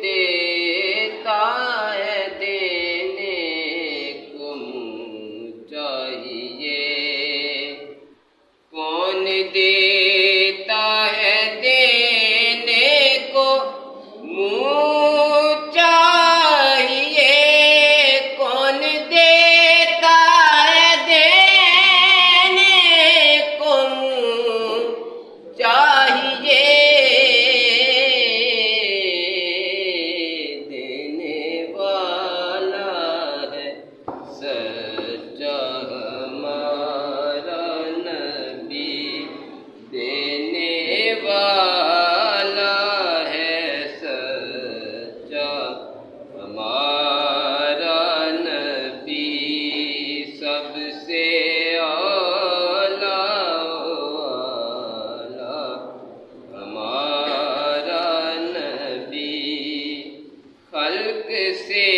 دیتا ہے دینے کو منہ چاہیے، کون دیتا ہے دینے کو منہ چاہیے، کون دیتا ہے دینے کو منہ چاہیے، دینے والا ہے سچا ہمارا نبی، دینے والا ہے سچا ہمارا نبی، سب سے ہمارا نبی، خلق سے